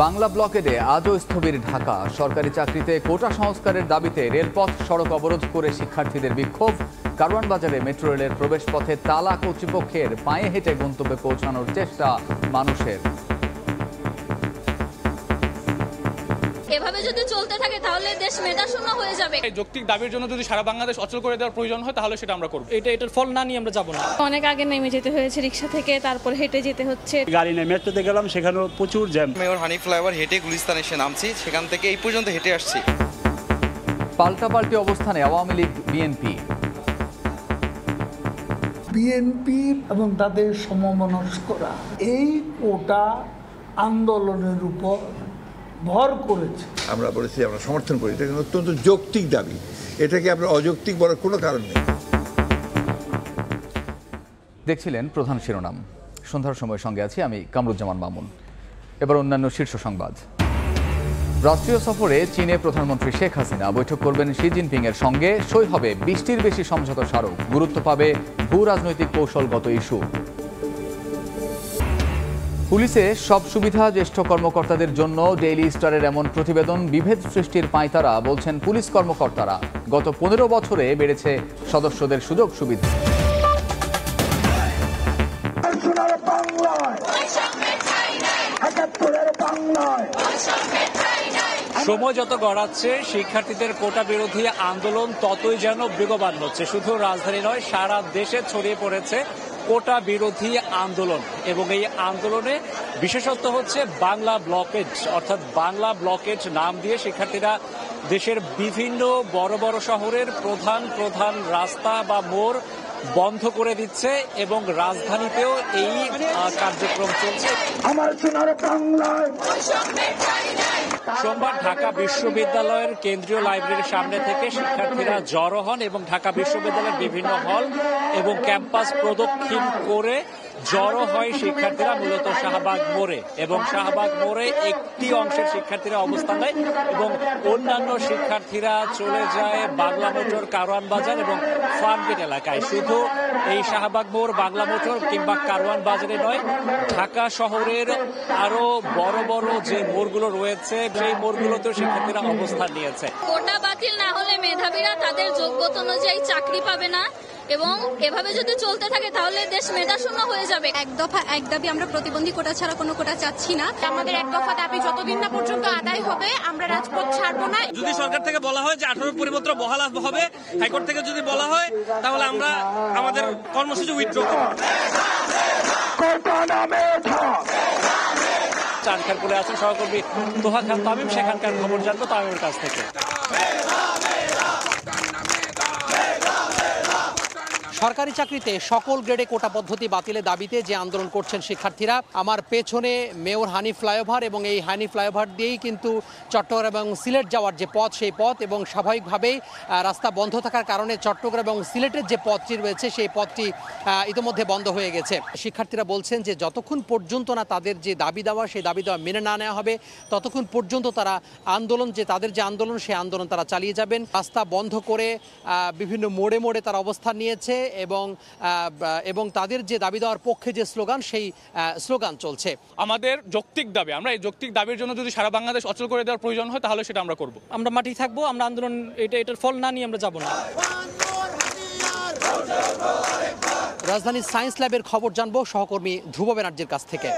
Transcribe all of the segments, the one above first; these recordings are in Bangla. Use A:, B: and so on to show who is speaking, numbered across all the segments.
A: বাংলা ব্লকেডে আজও স্থবির ঢাকা। সরকারি চাকরিতে কোটা সংস্কারের দাবিতে রেলপথ সড়ক অবরোধ করে শিক্ষার্থীদের বিক্ষোভ। কারওয়ান বাজারে মেট্রো রেলের প্রবেশপথে তালা কর্তৃপক্ষের, পায়ে হেঁটে গন্তব্যে পৌঁছানোর চেষ্টা মানুষের।
B: এভাবে যদি চলতে থাকে তাহলে দেশ মেধাশূন্য হয়ে যাবে।
C: এই যৌক্তিক দাবির জন্য যদি সারা বাংলাদেশ অচল করে দেওয়ার প্রয়োজন হয় তাহলে সেটা আমরা করব।
D: এটার ফল না নিয়ে আমরা যাব না।
E: অনেক আগে নেমে যেতে হয়েছে রিক্সা থেকে, তারপর হেঁটে যেতে হচ্ছে।
F: গাড়ি নিয়ে মেট্রোতে গেলাম, সেখানেও প্রচুর জ্যাম।
G: মেয়র হানি ফ্লাইওভার হেঁটে গুলিস্তান এসে নামছি, সেখান থেকে এই পর্যন্ত হেঁটে আসছি।
A: পাল্টাপাল্টি অবস্থানে আওয়ামী লীগ
H: বিএনপি এবং তাদের সমমনস্করা এই কোটা আন্দোলনের উপর ভর করেছে।
I: আমরা বলেছি আমরা সমর্থন করি, এটা অত্যন্ত যৌক্তিক দাবি, এটাকে আমরা অযৌক্তিক বলার কোনো কারণ নেই।
A: দেখছিলেন প্রধান শিরোনাম। সন্ধ্যার সময় সঙ্গে আছি আমি কামরুজ্জামান মামুন। এবার অন্যান্য শীর্ষ সংবাদ। রাষ্ট্রীয় সফরে চীনে প্রধানমন্ত্রী শেখ হাসিনা বৈঠক করবেন শি জিনপিং এর সঙ্গে। সই হবে 20টির বেশি সমঝোতা স্মারক। গুরুত্ব পাবে ভূ রাজনৈতিক কৌশলগত ইস্যু। পুলিশে সব সুবিধা জ্যেষ্ঠ কর্মকর্তাদের জন্য। ডেইলি স্টারের এমন প্রতিবেদন। বিভেদ সৃষ্টির পাঁয়তারা, বলছেন পুলিশ কর্মকর্তারা। গত 15 বছরে বেড়েছে সদস্যদের সুযোগ সুবিধা।
D: সময় যত গড়াচ্ছে শিক্ষার্থীদের কোটা বিরোধী আন্দোলন ততই যেন বেগবান হচ্ছে। শুধু রাজধানী নয়, সারা দেশে ছড়িয়ে পড়েছে কোটা বিরোধী আন্দোলন। এবং এই আন্দোলনে বিশেষত্ব হচ্ছে বাংলা ব্লকেজ, অর্থাৎ বাংলা ব্লকেজ নাম দিয়ে শিক্ষার্থীরা দেশের বিভিন্ন বড় বড় শহরের প্রধান প্রধান রাস্তা বা মোড় বন্ধ করে দিচ্ছে এবং রাজধানীতেও এই কার্যক্রম চলছে। সোমবার ঢাকা বিশ্ববিদ্যালয়ের কেন্দ্রীয় লাইব্রেরির সামনে থেকে শিক্ষার্থীরা জড়ো হন এবং ঢাকা বিশ্ববিদ্যালয়ের বিভিন্ন হল এবং ক্যাম্পাস প্রদক্ষিণ করে জড়ো হয় শিক্ষার্থীরা মূলত শাহবাগ মোড়ে। এবং শাহবাগ মোড়ে একটি অংশের শিক্ষার্থীরা অবস্থান নেয় এবং অন্যান্য শিক্ষার্থীরা চলে যায় বাংলা মোটর, কারওয়ান বাজার এবং ফার্মগেট এলাকায়। শুধু এই শাহবাগ মোড়, বাংলা মোটর কিংবা কারওয়ান বাজারে নয়, ঢাকা শহরের আরো বড় বড় যে মোড়গুলো রয়েছে সেই মোড়গুলোতেও শিক্ষার্থীরা অবস্থান নিয়েছে।
B: কোটা বাতিল না হলে মেধাবীরা তাদের যোগ্যতা অনুযায়ী চাকরি পাবে না এবং এভাবে যদি চলতে থাকে তাহলে দেশ মেধাশূন্য হয়ে যাবে।
E: এক দফা এক দাবি, আমরা প্রতিবন্ধী কোটা ছাড়া কোনো কোটা চাচ্ছি না। আমাদের এক দফা দাবি যতদিন না পর্যন্ত আদায় হবে আমরা রাজপথ ছাড়বো না।
C: যদি সরকার থেকে বলা হয় যে 18 পরিপত্র বহাল হবে, হাইকোর্ট থেকে যদি বলা হয় তাহলে আমরা আমাদের কর্মসূচি উইথড্র করব।
D: চানখারপুরে আছেন সহকর্মী তোহা খান তামিম, সেখানকার খবর জানবো তামিমের কাছ থেকে।
J: সরকারি চাকরিতে সকল গ্রেডে কোটা পদ্ধতি বাতিলের দাবিতে যে আন্দোলন করছেন শিক্ষার্থীরা, আমার পেছনে মেয়র হানি ফ্লাইওভার এবং এই হানি ফ্লাইওভার দিয়েই কিন্তু চট্টগ্রাম এবং সিলেট যাওয়ার যে পথ, সেই পথ, এবং স্বাভাবিকভাবেই রাস্তা বন্ধ থাকার কারণে চট্টগ্রাম এবং সিলেটের যে পথটি রয়েছে সেই পথটি ইতিমধ্যে বন্ধ হয়ে গেছে। শিক্ষার্থীরা বলছেন যে যতক্ষণ পর্যন্ত না তাদের যে দাবি দেওয়া সেই দাবি দেওয়া মেনে না নেওয়া হবে ততক্ষণ পর্যন্ত তারা আন্দোলন, যে তাদের যে আন্দোলন সেই আন্দোলন তারা চালিয়ে যাবেন। রাস্তা বন্ধ করে বিভিন্ন মোড়ে মোড়ে তারা অবস্থান নিয়েছে এবং তাদের যে দাবি দেওয়ার পক্ষে যে স্লোগান, সেই স্লোগান চলছে।
C: আমাদের যৌক্তিক দাবি, আমরা এই যৌক্তিক দাবির জন্য যদি সারা বাংলাদেশ অচল করে দেওয়ার প্রয়োজন হয় তাহলে সেটা আমরা করব।
D: আমরা মাটি থাকবো, আমরা আন্দোলন এটার ফল না নিয়ে আমরা যাব না।
J: রাজধানীর সায়েন্স ল্যাবের খবর জানবো সহকর্মী ধ্রুব ব্যানার্জির কাছ থেকে।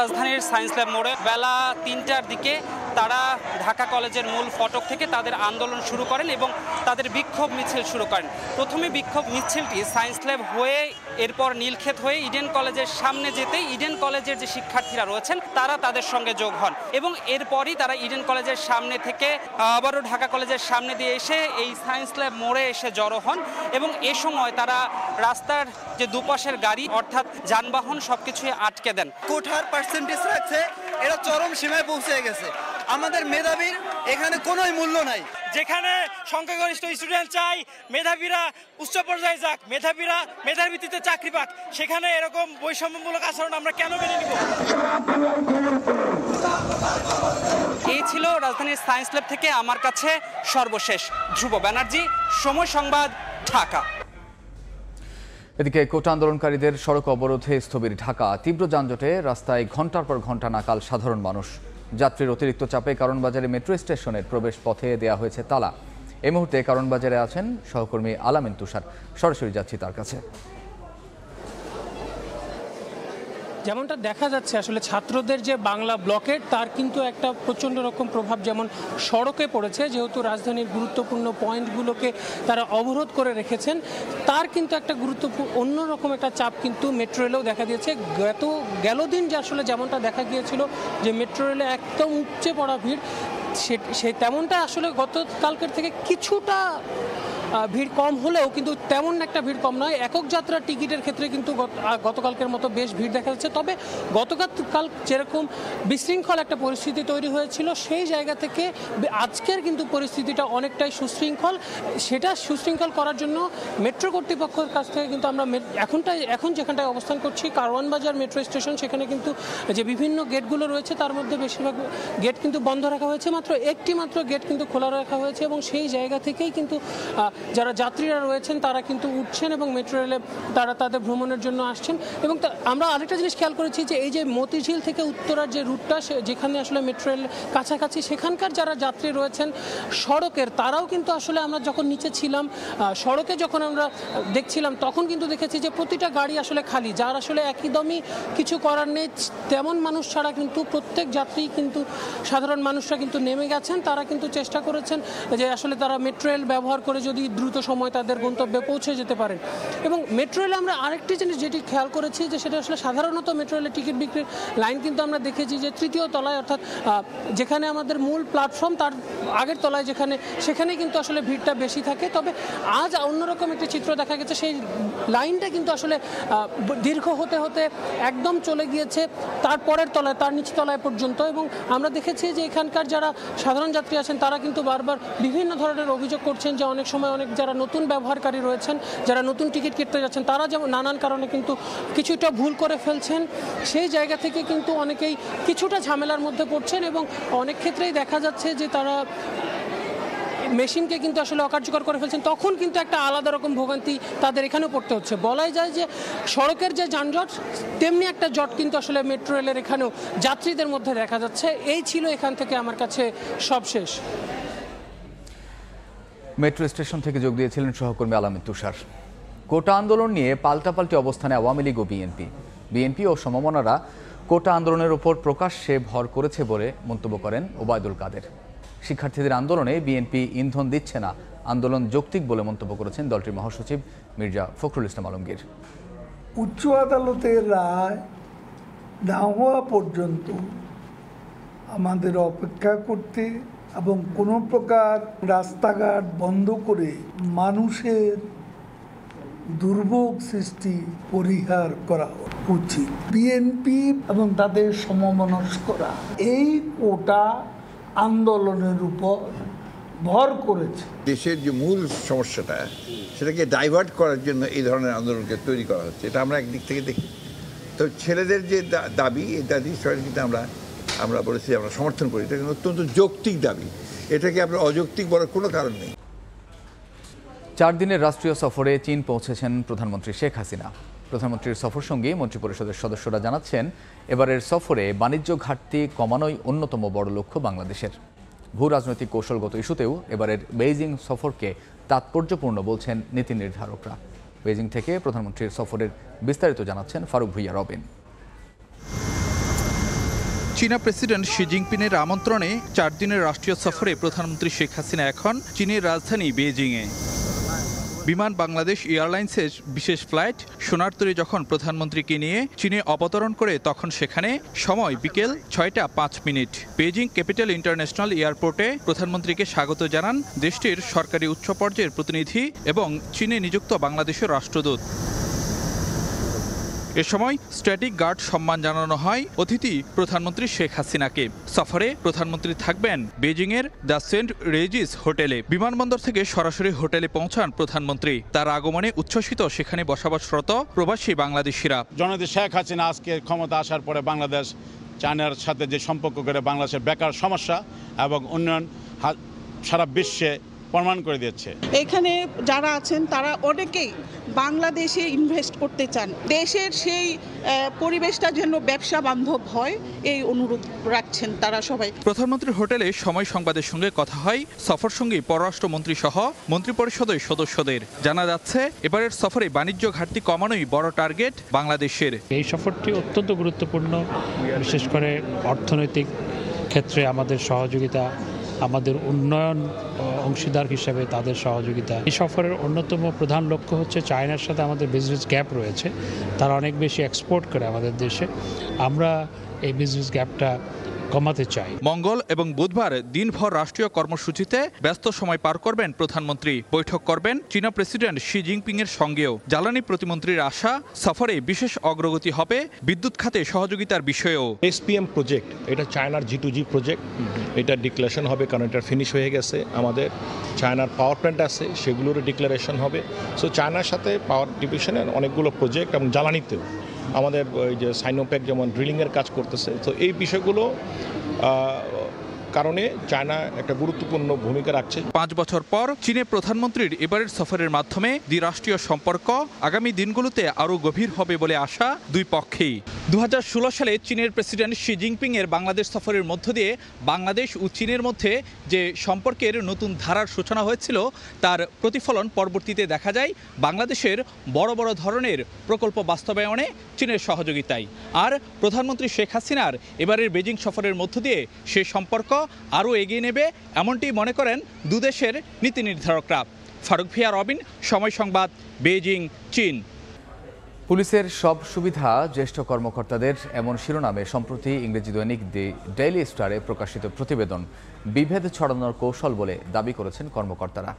K: রাজধানীর সায়েন্স ল্যাব মোড়ে বেলা 3টার দিকে তারা ঢাকা কলেজের মূল ফটক থেকে তাদের আন্দোলন শুরু করেন এবং তাদের বিক্ষোভ মিছিল শুরু করেন। প্রথমে বিক্ষোভ মিছিলটি সায়েন্স ল্যাব হয়ে এরপর নীলক্ষেত হয়ে ইডেন কলেজের সামনে যেতেই ইডেন কলেজের যে শিক্ষার্থীরা রয়েছেন তারা তাদের সঙ্গে যোগ হন এবং এরপরই তারা ইডেন কলেজের সামনে থেকে আবারও ঢাকা কলেজের সামনে দিয়ে এসে এই সায়েন্স ল্যাব মোড়ে এসে জড়ো হন এবং এ সময় তারা রাস্তার যে দুপাশের গাড়ি অর্থাৎ যানবাহন সবকিছুই আটকে দেন।
G: কোটার পার্সেন্টেজ রাখছে, এটা চরম সীমায় পৌঁছে গেছে।
L: আমাদের মেধাবীর এখানে কোনোই মূল্য নাই।
C: যেখানে সংখ্যাগরিষ্ঠ স্টুডেন্ট চাই মেধাবীরা উচ্চ পর্যায়ে যাক, মেধাবীরা মেধার ভিত্তিতে চাকরি পাক, সেখানে এরকম বৈষম্যমূলক আচরণ আমরা কেন মেনে নিব?
K: এই ছিল রাজধানীর সায়েন্স ল্যাব থেকে আমার কাছে সর্বশেষ। ধ্রুব ব্যানার্জি, সময় সংবাদ, ঢাকা।
A: এদিকে কোটা আন্দোলনকারীদের সড়ক অবরোধে স্থবির ঢাকা। তীব্র যানজটে রাস্তায় ঘন্টার পর ঘন্টা নাকাল সাধারণ মানুষ। যাত্রীর অতিরিক্ত চাপে কারওয়ানবাজারে মেট্রো স্টেশনের প্রবেশ পথে দেয়া হয়েছে তালা। এই মুহূর্তে কারওয়ানবাজারে আছেন সহকর্মী আলামিন তুষার। সরাসরি যাচ্ছি তার কাছে।
M: যেমনটা দেখা যাচ্ছে আসলে ছাত্রদের যে বাংলা ব্লকেট তার কিন্তু একটা প্রচণ্ড রকম প্রভাব যেমন সড়কে পড়েছে, যেহেতু রাজধানীর গুরুত্বপূর্ণ পয়েন্টগুলোকে তারা অবরোধ করে রেখেছেন, তার কিন্তু একটা গুরুত্বপূর্ণ অন্যরকম একটা চাপ কিন্তু মেট্রো রেলেও দেখা দিয়েছে। গেল দিন যে আসলে যেমনটা দেখা গিয়েছিল যে মেট্রো রেলে একদম উপচে পড়া ভিড়, সে তেমনটা আসলে গতকালকের থেকে কিছুটা ভিড় কম হলেও কিন্তু তেমন একটা ভিড় কম নয়। একক যাত্রার টিকিটের ক্ষেত্রে কিন্তু গতকালকের মতো বেশ ভিড় দেখা যাচ্ছে। তবে গতকাল যেরকম বিশৃঙ্খল একটা পরিস্থিতি তৈরি হয়েছিল, সেই জায়গা থেকে আজকের কিন্তু পরিস্থিতিটা অনেকটাই সুশৃঙ্খল। সেটা সুশৃঙ্খল করার জন্য মেট্রো কর্তৃপক্ষের কাছ থেকে কিন্তু আমরা এখন যেখানটায় অবস্থান করছি কারওয়ানবাজার মেট্রো স্টেশন, সেখানে কিন্তু যে বিভিন্ন গেটগুলো রয়েছে তার মধ্যে বেশিরভাগ গেট কিন্তু বন্ধ রাখা হয়েছে, মাত্র একটি গেট কিন্তু খোলা রাখা হয়েছে এবং সেই জায়গা থেকেই কিন্তু যারা যাত্রীরা রয়েছেন তারা কিন্তু উঠছেন এবং মেট্রো রেলে তারা তাদের ভ্রমণের জন্য আসছেন। এবং আমরা আরেকটা জিনিস খেয়াল করেছি যে এই যে মতিঝিল থেকে উত্তরার যে রুটটা, যেখানে আসলে মেট্রো রেল কাছাকাছি, সেখানকার যারা যাত্রী রয়েছেন সড়কের, তারাও কিন্তু আসলে আমরা যখন নিচে ছিলাম সড়কে যখন আমরা দেখছিলাম তখন কিন্তু দেখেছি যে প্রতিটা গাড়ি আসলে খালি, যার আসলে একদমই কিছু করার নেই তেমন মানুষ ছাড়া কিন্তু প্রত্যেক যাত্রী কিন্তু সাধারণ মানুষরা কিন্তু নেমে গেছেন। তারা কিন্তু চেষ্টা করেছেন যে আসলে তারা মেট্রো রেল ব্যবহার করে যদি দ্রুত সময় তাদের গন্তব্যে পৌঁছে যেতে পারেন। এবং মেট্রো রেলে আমরা আরেকটি জিনিস যেটি খেয়াল করেছি যে সেটা আসলে সাধারণত মেট্রো রেলের টিকিট বিক্রির লাইন কিন্তু আমরা দেখেছি যে তৃতীয় তলায়, অর্থাৎ যেখানে আমাদের মূল প্ল্যাটফর্ম তার আগের তলায় সেখানে কিন্তু আসলে ভিড়টা বেশি থাকে। তবে আজ অন্যরকম একটি চিত্র দেখা গেছে, সেই লাইনটা কিন্তু আসলে দীর্ঘ হতে হতে একদম চলে গিয়েছে তারপরের তলায়, তার নিচ তলায় পর্যন্ত। এবং আমরা দেখেছি যে এখানকার যারা সাধারণ যাত্রী আছেন তারা কিন্তু বারবার বিভিন্ন ধরনের অভিযোগ করছেন যে অনেক সময় যারা নতুন ব্যবহারকারী রয়েছেন, যারা নতুন টিকিট কিনতে যাচ্ছেন, তারা যেমন নানান কারণে কিন্তু কিছুটা ভুল করে ফেলছেন। সেই জায়গা থেকে কিন্তু অনেকেই কিছুটা ঝামেলার মধ্যে পড়ছেন এবং অনেক ক্ষেত্রেই দেখা যাচ্ছে যে তারা মেশিনকে কিন্তু আসলে অকার্যকর করে ফেলছেন। তখন কিন্তু একটা আলাদা রকম ভোগান্তি তাদের এখানেও পড়তে হচ্ছে। বলাই যায় যে সড়কের যে যানজট, তেমনি একটা জট কিন্তু আসলে মেট্রো রেলের এখানেও যাত্রীদের মধ্যে দেখা যাচ্ছে। এই ছিল এখান থেকে আমার কাছে সবশেষ।
A: মেট্রো স্টেশন থেকে যোগ দিয়েছিলেন সহকর্মী আলামিন তুষার। কোটা আন্দোলন নিয়ে পাল্টাপাল্টি অবস্থানে আওয়ামী লীগ ও বিএনপি ও সমমনারা কোটা আন্দোলনের উপর প্রকাশ্যে ভর করেছে বলে মন্তব্য করেন ওবায়দুল কাদের। শিক্ষার্থীদের আন্দোলনে বিএনপি ইন্ধন দিচ্ছে না, আন্দোলন যৌক্তিক বলে মন্তব্য করেছেন দলটির মহাসচিব মির্জা ফখরুল ইসলাম আলমগীর।
H: উচ্চ আদালতের রায় না হওয়া পর্যন্ত আমাদের অপেক্ষা করতে এবং কোনো প্রকার রাস্তাঘাট বন্ধ করে মানুষের দুর্ভোগ সৃষ্টি পরিহার করা উচিত। বিএনপি এবং তাদের সমমনস্করা এই কোটা আন্দোলনের উপর ভর করেছে।
I: দেশের যে মূল সমস্যাটা সেটাকে ডাইভার্ট করার জন্য এই ধরনের আন্দোলনকে তৈরি করা হচ্ছে, এটা আমরা একদিক থেকে দেখি। তো ছেলেদের যে দাবি, এই দাবি কিন্তু আমরা বলেছি আমরা সমর্থন করি। এটা অত্যন্ত যৌক্তিক দাবি, এটাকে আপনার অযৌক্তিক বলার কোনো কারণ নেই।
A: 4 দিনের রাষ্ট্রীয় সফরে চীন পৌঁছেছেন প্রধানমন্ত্রী শেখ হাসিনা। প্রধানমন্ত্রীর সফরসঙ্গী মন্ত্রিপরিষদের সদস্যরা জানাচ্ছেন, এবারের সফরে বাণিজ্য ঘাটতি কমানোই অন্যতম বড় লক্ষ্য বাংলাদেশের। ভূ রাজনৈতিক কৌশলগত ইস্যুতেও এবারের বেইজিং সফরকে তাৎপর্যপূর্ণ বলছেন নীতি নির্ধারকরা। বেইজিং থেকে প্রধানমন্ত্রীর সফরের বিস্তারিত জানাচ্ছেন ফারুক ভুইয়া রবিন।
N: চীনা প্রেসিডেন্ট শি জিনপিংয়ের আমন্ত্রণে 4 দিনের রাষ্ট্রীয় সফরে প্রধানমন্ত্রী শেখ হাসিনা এখন চীনের রাজধানী বেইজিংয়ে। বিমান বাংলাদেশ এয়ারলাইন্সের বিশেষ ফ্লাইট সোনারতরী যখন প্রধানমন্ত্রীকে নিয়ে চীনে অবতরণ করে, তখন সেখানে সময় বিকেল 6টা 5 মিনিট। বেইজিং ক্যাপিটাল ইন্টারন্যাশনাল এয়ারপোর্টে প্রধানমন্ত্রীকে স্বাগত জানান দেশটির সরকারি উচ্চ পর্যায়ের প্রতিনিধি এবং চীনে নিযুক্ত বাংলাদেশের রাষ্ট্রদূত। এ সময় স্ট্যাটিক গার্ড সম্মান জানানো হয় অতিথি প্রধানমন্ত্রী শেখ হাসিনাকে। সফরে প্রধানমন্ত্রী থাকবেন বেজিংয়ের দ্য সেন্ট রেজিস হোটেলে। বিমানবন্দর থেকে সরাসরি হোটেলে পৌঁছান প্রধানমন্ত্রী। তার আগমনে উচ্ছ্বসিত সেখানে বসবাসরত প্রবাসী বাংলাদেশিরা।
O: জননেত্রী শেখ হাসিনা আজকে ক্ষমতা আসার পরে বাংলাদেশ চায়নার সাথে যে সম্পর্ক করে বাংলাদেশের বেকার সমস্যা এবং উন্নয়ন সারা বিশ্বে প্রমাণ করে দিচ্ছে।
P: এখানে যারা আছেন তারা অনেকেই বাংলাদেশে ইনভেস্ট করতে চান। দেশের সেই পরিবেশটা যেন ব্যবসা বান্ধব হয় এই অনুরোধ রাখছেন তারা সবাই।
N: প্রধানমন্ত্রীর হোটেলে সময় সংবাদের সঙ্গে কথা হয় সফর সঙ্গী পররাষ্ট্রমন্ত্রী সহ মন্ত্রিপরিষদের সদস্যদের। জানা যাচ্ছে এবারের সফরে বাণিজ্য ঘাটতি কমানোই বড় টার্গেট বাংলাদেশের।
Q: এই সফরটি অত্যন্ত গুরুত্বপূর্ণ, বিশেষ করে অর্থনৈতিক ক্ষেত্রে আমাদের সহযোগিতা, আমাদের উন্নয়ন অংশীদার হিসেবে তাদের সহযোগিতা। এই সফরের অন্যতম প্রধান লক্ষ্য হচ্ছে চায়নার সাথে আমাদের বিজনেস গ্যাপ রয়েছে, তারা অনেক বেশি এক্সপোর্ট করে আমাদের দেশে, আমরা এই বিজনেস গ্যাপটা কমাতে চাই।
N: মঙ্গল এবং বুধবার দিনভর রাষ্ট্রীয় কর্মসূচিতে ব্যস্ত সময় পার করবেন প্রধানমন্ত্রী। বৈঠক করবেন চীনা প্রেসিডেন্ট শি জিনপিং এর সঙ্গেও। জ্বালানি প্রতিমন্ত্রীর আশা সফরে বিশেষ অগ্রগতি হবে বিদ্যুৎ খাতে সহযোগিতার বিষয়েও।
R: SPM প্রজেক্ট, এটা চায়নার G2G প্রজেক্ট, এটা ডিক্লারেশন হবে কারণ এটা ফিনিশ হয়ে গেছে। আমাদের চায়নার পাওয়ার প্ল্যান্ট আছে, সেগুলোরও ডিক্লারেশন হবে। সো চায়নার সাথে পাওয়ার ডিভিশনের অনেকগুলো প্রজেক্ট এবং জ্বালানিতেও আমাদের ওই যে সাইনোপ্যাক যেমন ড্রিলিংয়ের কাজ করতেছে। তো এই বিষয়গুলো কারণে চায়না একটা গুরুত্বপূর্ণ ভূমিকা রাখছে।
N: 5 বছর পর চীনের প্রধানমন্ত্রীর এবারের সফরের মাধ্যমে দ্বিরাষ্ট্রীয় সম্পর্ক আগামী দিনগুলোতে আরও গভীর হবে বলে আশা দুই পক্ষেই। 2016 সালে চীনের প্রেসিডেন্ট শি জিনপিং এর বাংলাদেশ সফরের মধ্য দিয়ে বাংলাদেশ ও চীনের মধ্যে যে সম্পর্কের নতুন ধারার সূচনা হয়েছিল তার প্রতিফলন পরবর্তীতে দেখা যায় বাংলাদেশের বড় বড় ধরনের প্রকল্প বাস্তবায়নে চীনের সহযোগিতায়। আর প্রধানমন্ত্রী শেখ হাসিনার এবারের বেজিং সফরের মধ্য দিয়ে সেই সম্পর্ক আরও এগিয়ে নেবে এমনটি মনে করেন দুদেশের নীতি নির্ধারকরা। ফারুক ভিয়া, রবিন, সময় সংবাদ, বেজিং, চীন।
A: পুলিশের সব সুবিধা জ্যেষ্ঠ কর্মকর্তাদের, এমন শিরোনামে সম্প্রতি ইংরেজি দৈনিক দি ডেইলি স্টারে প্রকাশিত প্রতিবেদন বিভেদ ছড়ানোর কৌশল বলে দাবি করেছেন কর্মকর্তারা।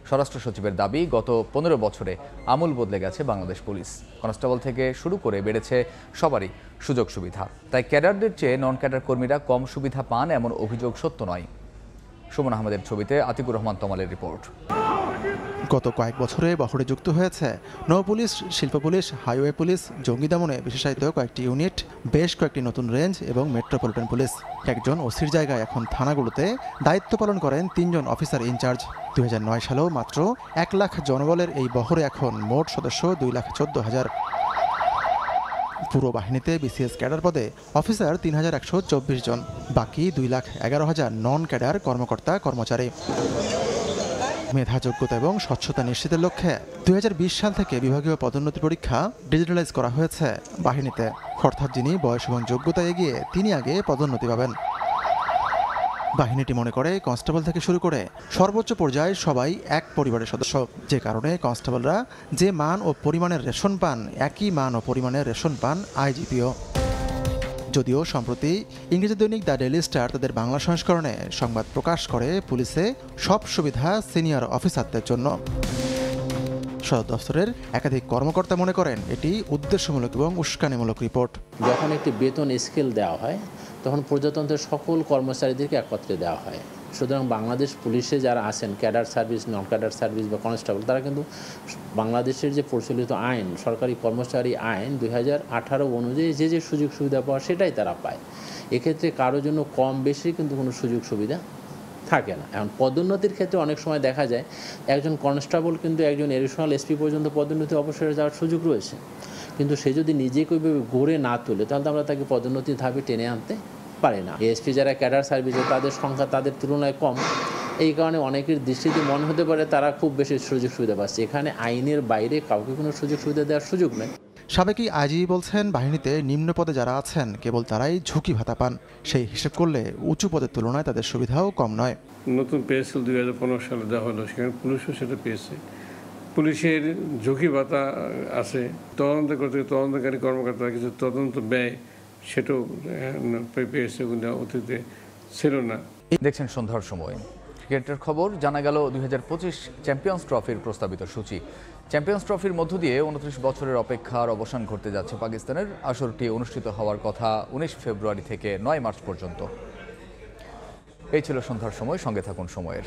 A: স্বরাষ্ট্র সচিবের দাবি, গত 15 বছরে আমূল বদলে গেছে বাংলাদেশ পুলিশ। কনস্টেবল থেকে শুরু করে বেড়েছে সবারই সুযোগ সুবিধা। তাই ক্যাডারদের চেয়ে নন ক্যাডার কর্মীরা কম সুবিধা পান এমন অভিযোগ সত্য নয়। সুমন আহমেদের ছবিতে আতিকুর রহমান তমালের রিপোর্ট।
S: গত কয়েক বছরে বহরে যুক্ত হয়েছে নৌ পুলিশ, শিল্প পুলিশ, হাইওয়ে পুলিশ, জঙ্গি দমনে বিশেষায়িত কয়েকটি ইউনিট, বেশ কয়েকটি নতুন রেঞ্জ এবং মেট্রোপলিটন পুলিশ। একজন ওসির জায়গায় এখন থানাগুলোতে দায়িত্ব পালন করেন 3 জন অফিসার ইনচার্জ। 2009 সালেও মাত্র 1 লাখ জনবলের এই বহরে এখন মোট সদস্য 2,14,000। পুরো বাহিনীতে বিসিএস ক্যাডার পদে অফিসার 3,124 জন, বাকি 2,11,000 নন ক্যাডার কর্মকর্তা কর্মচারী। মেধা, যোগ্যতা এবং স্বচ্ছতা নিশ্চিতের লক্ষ্যে 2020 সাল থেকে বিভাগীয় পদোন্নতি পরীক্ষা ডিজিটালাইজ করা হয়েছে বাহিনীতে। অর্থাৎ যিনি বয়স এবং যোগ্যতা এগিয়ে তিনি আগে পদোন্নতি পাবেন। বাহিনীটি মনে করে কনস্টেবল থেকে শুরু করে সর্বোচ্চ পর্যায়ে সবাই এক পরিবারের সদস্য, যে কারণে কনস্টেবলরা যে মান ও পরিমাণের রেশন পান একই মান ও পরিমাণের রেশন পান আইজিপিও। যদিও সম্প্রতি ইংরেজি দৈনিক দ্য ডেইলি স্টার তাদের বাংলা সংস্করণে সংবাদ প্রকাশ করে পুলিশে সব সুবিধা সিনিয়র অফিসারদের জন্য। সদর দফতরের একাধিক কর্মকর্তা মনে করেন এটি উদ্দেশ্যমূলক এবং উস্কানিমূলক রিপোর্ট।
T: যখন একটি বেতন স্কেল দেওয়া হয় তখন প্রজাতন্ত্রের সকল কর্মচারীদেরকে একত্রে দেওয়া হয়। সুতরাং বাংলাদেশ পুলিশে যারা আছেন cadre service, non cadre service বা কনস্টেবল, তারা কিন্তু বাংলাদেশের যে প্রচলিত আইন, সরকারি কর্মচারী আইন 2018 অনুযায়ী যে যে সুযোগ সুবিধা পাওয়া সেটাই তারা পায়। এক্ষেত্রে কারোর জন্য কম বেশি কিন্তু কোনো সুযোগ সুবিধা থাকে না। এখন পদোন্নতির ক্ষেত্রে অনেক সময় দেখা যায় একজন কনস্টেবল কিন্তু একজন এডিশনাল এসপি পর্যন্ত পদোন্নতি অবসরে যাওয়ার সুযোগ রয়েছে, কিন্তু সে যদি নিজেকে ওইভাবে গড়ে না তোলে তাহলে আমরা তাকে পদোন্নতির ধাপে টেনে আনতে পারি না। এসপি যারা ক্যাডার সার্ভিসে তাদের সংখ্যা তাদের তুলনায় কম, এই কারণে অনেকের দৃষ্টিতে মনে হতে পারে তারা খুব বেশি সুযোগ সুবিধা পাচ্ছে। এখানে আইনের বাইরে কাউকে কোনো সুযোগ সুবিধা দেওয়ার সুযোগ নেই।
S: সাবেক আইজি বলছেন বাহিনীতে নিম্ন পদে যারা আছেন কেবল তারাই ঝুঁকি ভাতা পান। সেই হিসেব করলে উঁচু পদের তুলনায় তাদের সুবিধাও কম নয়।
U: নতুন পে স্কেল 2015 সালে দেওয়া হলো, সেখানে পুলিশও সেটা পেয়েছে। পুলিশের ঝুঁকি ভাতা আছে, তদন্ত করতে তদন্তকারী কর্মকর্তারা কিছু তদন্ত ব্যয় সেটাও পেয়েছে, অতীতে ছিল না।
A: দেখছেন সন্ধ্যার সময়। ক্রিকেটের খবর। জানা গেল 2025 চ্যাম্পিয়ন্স ট্রফির প্রস্তাবিত সূচি। চ্যাম্পিয়ন্স ট্রফির মধ্য দিয়ে 29 বছরের অপেক্ষার অবসান ঘটতে যাচ্ছে পাকিস্তানের। আসরটি অনুষ্ঠিত হওয়ার কথা 19 ফেব্রুয়ারি থেকে 9 মার্চ পর্যন্ত। এই ছিল সন্ধ্যার সময়, সঙ্গে থাকুন সময়ের।